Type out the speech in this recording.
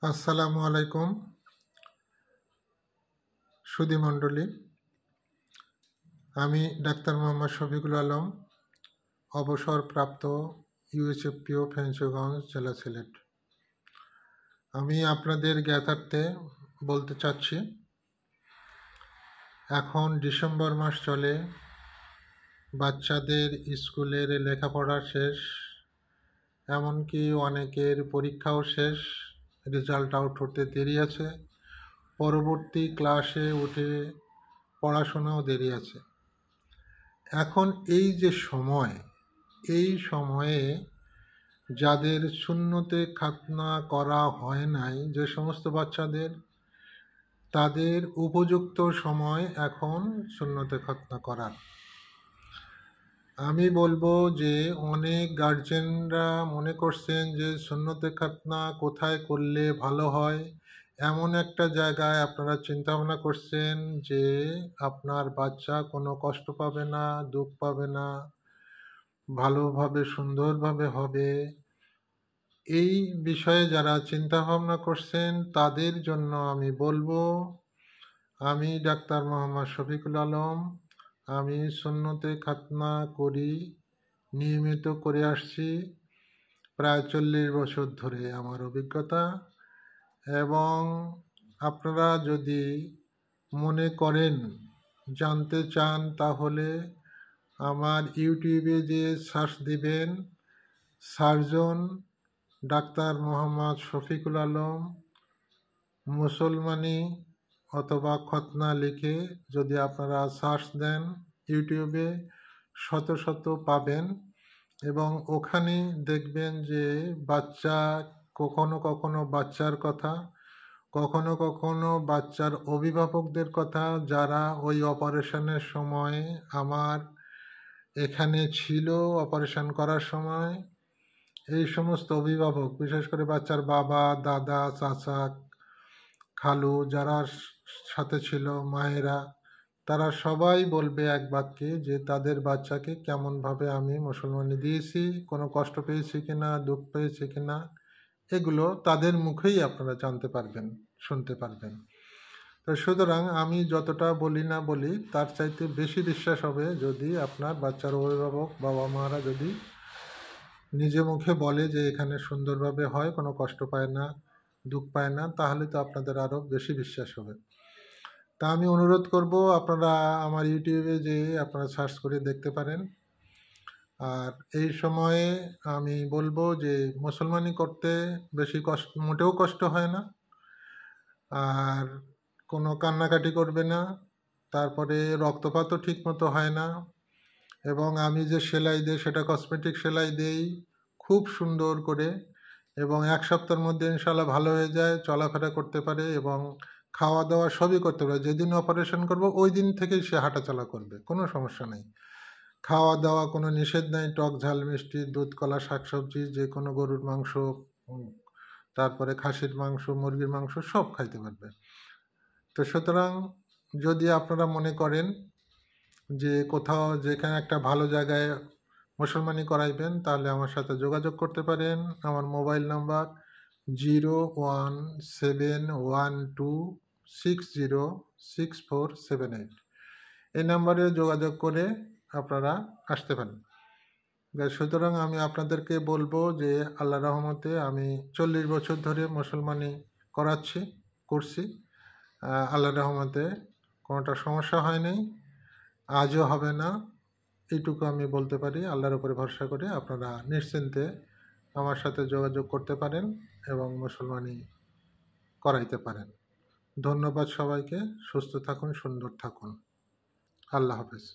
আসসালামু আলাইকুম সুধী মণ্ডলী। আমি ডাক্তার মোহাম্মদ শফিকুল আলম, অবসরপ্রাপ্ত ইউএসএফপিও ফেঞ্চুগঞ্জ, জেলা সিলেট। আমি আপনাদের জ্ঞাতার্থে বলতে চাচ্ছি, এখন ডিসেম্বর মাস চলে, বাচ্চাদের স্কুলের লেখাপড়া শেষ, এমনকি অনেকের পরীক্ষাও শেষ, রেজাল্ট আউট হতে দেরি আছে, পরবর্তী ক্লাসে উঠে পড়াশোনাও দেরি আছে। এখন এই যে সময়, এই সময়ে যাদের সুন্নতে খাতনা করা হয় নাই, যে সমস্ত বাচ্চাদের, তাদের উপযুক্ত সময় এখন সুন্নতে খাতনা করার। আমি বলবো যে অনেক গার্জেনরা মনে করছেন যে সুন্নতে খাতনা কোথায় করলে ভালো হয়, এমন একটা জায়গায় আপনারা চিন্তা ভাবনা করছেন যে আপনার বাচ্চা কোনো কষ্ট পাবে না, দুঃখ পাবে না, ভালোভাবে সুন্দরভাবে হবে। এই বিষয়ে যারা চিন্তা ভাবনা করছেন তাদের জন্য আমি বলবো, আমি ডাক্তার মোহাম্মদ শফিকুল আলম, আমি সুন্নতে খাতনা করি, নিয়মিত করে আসছি, প্রায় 40 বছর ধরে আমার অভিজ্ঞতা। এবং আপনারা যদি মনে করেন, জানতে চান, তাহলে আমার ইউটিউবে যে সার্চ দিবেন, সার্জন ডাক্তার মোহাম্মদ শফিকুল আলম মুসলমানি অথবা খতনা লিখে যদি আপনারা সার্চ দেন ইউটিউবে, শত শত পাবেন। এবং ওখানে দেখবেন যে বাচ্চা, কখনো কখনো বাচ্চার কথা, কখনো কখনো বাচ্চার অভিভাবকদের কথা, যারা ওই অপারেশনের সময় আমার এখানে ছিল অপারেশন করার সময়। এই সমস্ত অভিভাবক, বিশেষ করে বাচ্চার বাবা, দাদা, চাচা, খালু, যারা সাথে ছিল, মায়েরা, তারা সবাই বলবে এক বাক্যে যে তাদের বাচ্চাকে কেমনভাবে আমি মুসলমানি দিয়েছি, কোনো কষ্ট পেয়েছি কিনা, দুঃখ পেয়েছি কিনা, এগুলো তাদের মুখেই আপনারা জানতে পারবেন, শুনতে পারবেন। তো সুতরাং আমি যতটা বলি না বলি, তার চাইতে বেশি বিশ্বাস হবে যদি আপনার বাচ্চার অভিভাবক, বাবা মারা যদি নিজে মুখে বলে যে এখানে সুন্দরভাবে হয়, কোনো কষ্ট পায় না, দুঃখ পায় না, তাহলে তো আপনাদের আরও বেশি বিশ্বাস হবে। তা আমি অনুরোধ করব, আপনারা আমার ইউটিউবে যে আপনারা সার্চ করে দেখতে পারেন। আর এই সময়ে আমি বলবো যে মুসলমানি করতে বেশি কষ্ট, মোটেও কষ্ট হয় না, আর কোনো কান্নাকাটি করবে না, তারপরে রক্তপাতও ঠিক মতো হয় না। এবং আমি যে সেলাই দিই সেটা কসমেটিক সেলাই দিই, খুব সুন্দর করে, এবং 1 সপ্তাহের মধ্যে ইনশাল্লাহ ভালো হয়ে যায়, চলাফেরা করতে পারে এবং খাওয়া দাওয়া সবই করতে পারে। যেদিন অপারেশন করব ওই দিন থেকেই সে হাঁটাচলা করবে, কোনো সমস্যা নেই। খাওয়া দাওয়া কোনো নিষেধ নেই, টক ঝাল মিষ্টি, দুধ, কলা, শাকসবজি, যে কোনো গরুর মাংস, তারপরে খাসির মাংস, মুরগির মাংস সব খাইতে পারবে। তো সুতরাং যদি আপনারা মনে করেন যে কোথাও যেখানে একটা ভালো জায়গায় মুসলমানি করাইবেন, তাহলে আমার সাথে যোগাযোগ করতে পারেন। আমার মোবাইল নাম্বার 01712606478। এই নাম্বারে যোগাযোগ করে আপনারা আসতে পারেন। সুতরাং আমি আপনাদেরকে বলবো যে আল্লাহ রহমতে আমি 40 বছর ধরে মুসলমানি করছি। আল্লাহ রহমতে কোনোটা সমস্যা হয়নি, আজও হবে না, এইটুকু আমি বলতে পারি। আল্লাহর উপরে ভরসা করে আপনারা নিশ্চিন্তে আমার সাথে যোগাযোগ করতে পারেন এবং মুসলমানি করাইতে পারেন। ধন্যবাদ সবাইকে। সুস্থ থাকুন, সুন্দর থাকুন। আল্লাহ হাফেজ।